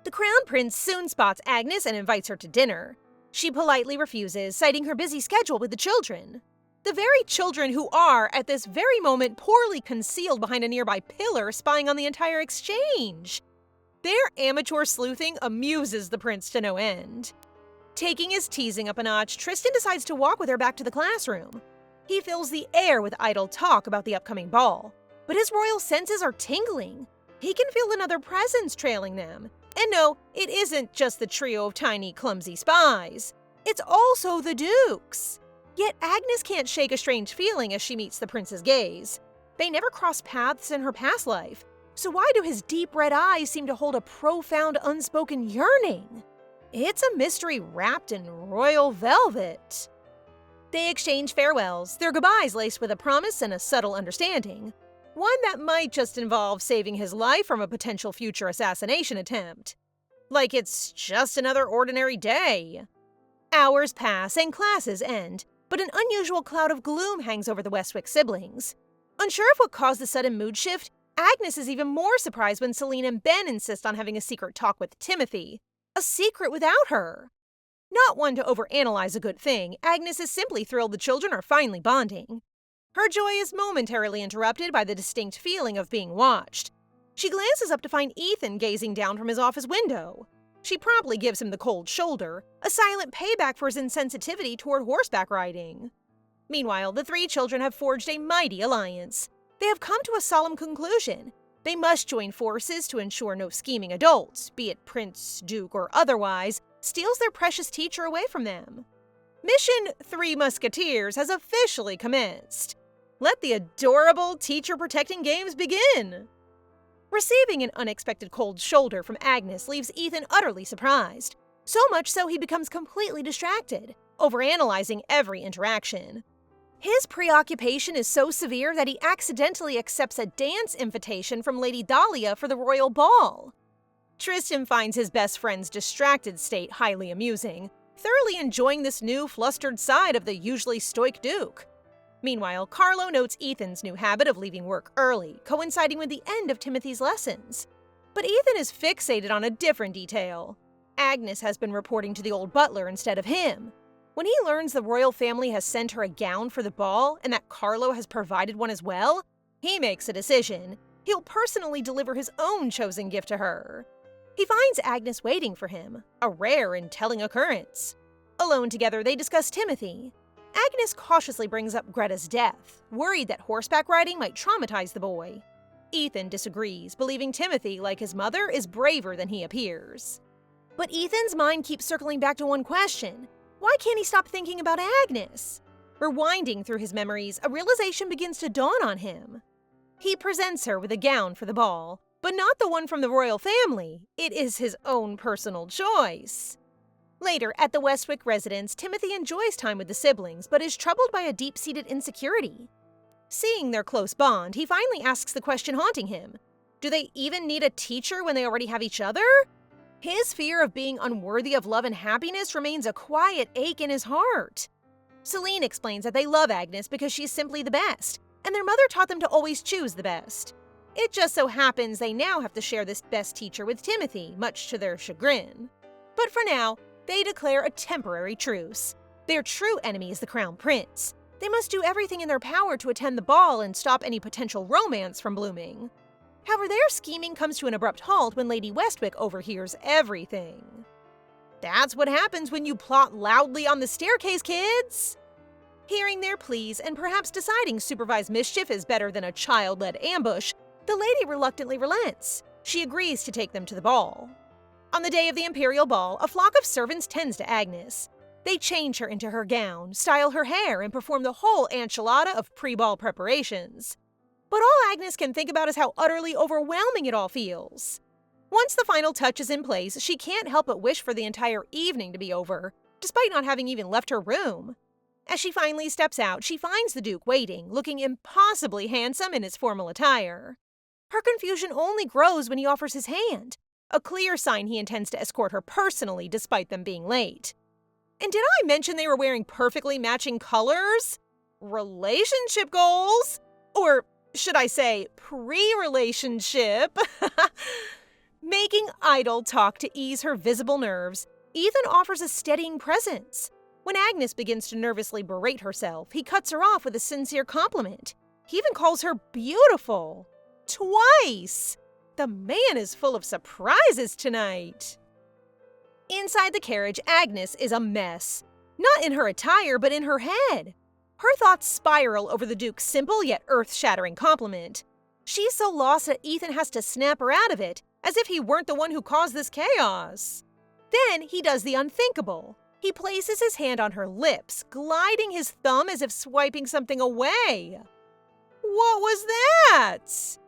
The crown prince soon spots Agnes and invites her to dinner. She politely refuses, citing her busy schedule with the children. The very children who are, at this very moment, poorly concealed behind a nearby pillar spying on the entire exchange. Their amateur sleuthing amuses the prince to no end. Taking his teasing up a notch, Tristan decides to walk with her back to the classroom. He fills the air with idle talk about the upcoming ball, but his royal senses are tingling. He can feel another presence trailing them. And no, it isn't just the trio of tiny, clumsy spies. It's also the Dukes. Yet Agnes can't shake a strange feeling as she meets the prince's gaze. They never crossed paths in her past life, so why do his deep red eyes seem to hold a profound unspoken yearning? It's a mystery wrapped in royal velvet. They exchange farewells, their goodbyes laced with a promise and a subtle understanding. One that might just involve saving his life from a potential future assassination attempt. Like it's just another ordinary day. Hours pass and classes end, but an unusual cloud of gloom hangs over the Westwick siblings. Unsure of what caused the sudden mood shift, Agnes is even more surprised when Celine and Ben insist on having a secret talk with Timothy. A secret without her. Not one to overanalyze a good thing, Agnes is simply thrilled the children are finally bonding. Her joy is momentarily interrupted by the distinct feeling of being watched. She glances up to find Ethan gazing down from his office window. She promptly gives him the cold shoulder, a silent payback for his insensitivity toward horseback riding. Meanwhile, the three children have forged a mighty alliance. They have come to a solemn conclusion. They must join forces to ensure no scheming adults, be it prince, duke, or otherwise, steals their precious teacher away from them. Mission 3 Musketeers has officially commenced. Let the adorable teacher-protecting games begin! Receiving an unexpected cold shoulder from Agnes leaves Ethan utterly surprised. So much so he becomes completely distracted, overanalyzing every interaction. His preoccupation is so severe that he accidentally accepts a dance invitation from Lady Dahlia for the royal ball. Tristan finds his best friend's distracted state highly amusing, thoroughly enjoying this new flustered side of the usually stoic Duke. Meanwhile, Carlo notes Ethan's new habit of leaving work early, coinciding with the end of Timothy's lessons. But Ethan is fixated on a different detail. Agnes has been reporting to the old butler instead of him. When he learns the royal family has sent her a gown for the ball and that Carlo has provided one as well, he makes a decision. He'll personally deliver his own chosen gift to her. He finds Agnes waiting for him, a rare and telling occurrence. Alone together, they discuss Timothy. Agnes cautiously brings up Greta's death, worried that horseback riding might traumatize the boy. Ethan disagrees, believing Timothy, like his mother, is braver than he appears. But Ethan's mind keeps circling back to one question. Why can't he stop thinking about Agnes? Rewinding through his memories, a realization begins to dawn on him. He presents her with a gown for the ball, but not the one from the royal family. It is his own personal choice. Later, at the Westwick residence, Timothy enjoys time with the siblings, but is troubled by a deep-seated insecurity. Seeing their close bond, he finally asks the question haunting him. Do they even need a teacher when they already have each other? His fear of being unworthy of love and happiness remains a quiet ache in his heart. Celine explains that they love Agnes because she's simply the best, and their mother taught them to always choose the best. It just so happens they now have to share this best teacher with Timothy, much to their chagrin. But for now, they declare a temporary truce. Their true enemy is the Crown Prince. They must do everything in their power to attend the ball and stop any potential romance from blooming. However, their scheming comes to an abrupt halt when Lady Westwick overhears everything. That's what happens when you plot loudly on the staircase, kids! Hearing their pleas and perhaps deciding supervised mischief is better than a child-led ambush, the lady reluctantly relents. She agrees to take them to the ball. On the day of the imperial ball, a flock of servants tends to Agnes. They change her into her gown, style her hair, and perform the whole enchilada of pre-ball preparations. But all Agnes can think about is how utterly overwhelming it all feels. Once the final touch is in place, she can't help but wish for the entire evening to be over, despite not having even left her room. As she finally steps out, she finds the Duke waiting, looking impossibly handsome in his formal attire. Her confusion only grows when he offers his hand, a clear sign he intends to escort her personally despite them being late. And did I mention they were wearing perfectly matching colors? Relationship goals? Or should I say, pre-relationship? Making idle talk to ease her visible nerves, Ethan offers a steadying presence. When Agnes begins to nervously berate herself, he cuts her off with a sincere compliment. He even calls her beautiful. Twice! The man is full of surprises tonight. Inside the carriage, Agnes is a mess. Not in her attire, but in her head. Her thoughts spiral over the Duke's simple yet earth-shattering compliment. She's so lost that Ethan has to snap her out of it, as if he weren't the one who caused this chaos. Then he does the unthinkable. He places his hand on her lips, gliding his thumb as if swiping something away. What was that?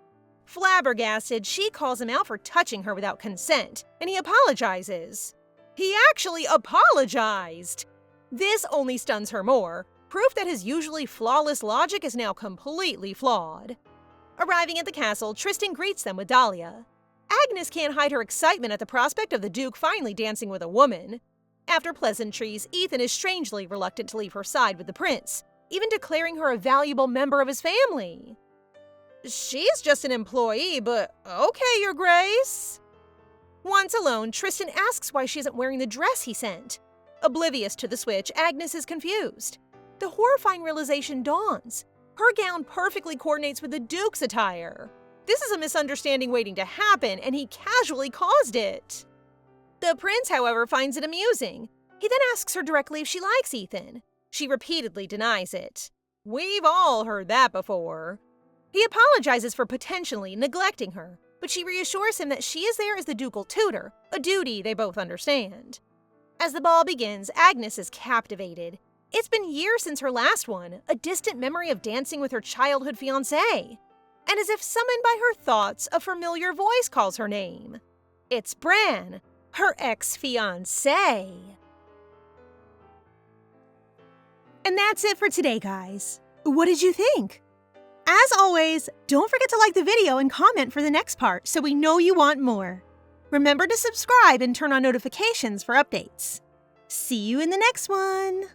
Flabbergasted, she calls him out for touching her without consent, and he apologizes. He actually apologized! This only stuns her more, proof that his usually flawless logic is now completely flawed. Arriving at the castle, Tristan greets them with Dahlia. Agnes can't hide her excitement at the prospect of the Duke finally dancing with a woman. After pleasantries, Ethan is strangely reluctant to leave her side with the prince, even declaring her a valuable member of his family. She's just an employee, but okay, Your Grace. Once alone, Tristan asks why she isn't wearing the dress he sent. Oblivious to the switch, Agnes is confused. The horrifying realization dawns. Her gown perfectly coordinates with the Duke's attire. This is a misunderstanding waiting to happen, and he casually caused it. The prince, however, finds it amusing. He then asks her directly if she likes Ethan. She repeatedly denies it. We've all heard that before. He apologizes for potentially neglecting her, but she reassures him that she is there as the ducal tutor, a duty they both understand. As the ball begins, Agnes is captivated. It's been years since her last one, a distant memory of dancing with her childhood fiancé. And as if summoned by her thoughts, a familiar voice calls her name. It's Bran, her ex-fiancé. And that's it for today, guys. What did you think? As always, don't forget to like the video and comment for the next part so we know you want more. Remember to subscribe and turn on notifications for updates. See you in the next one!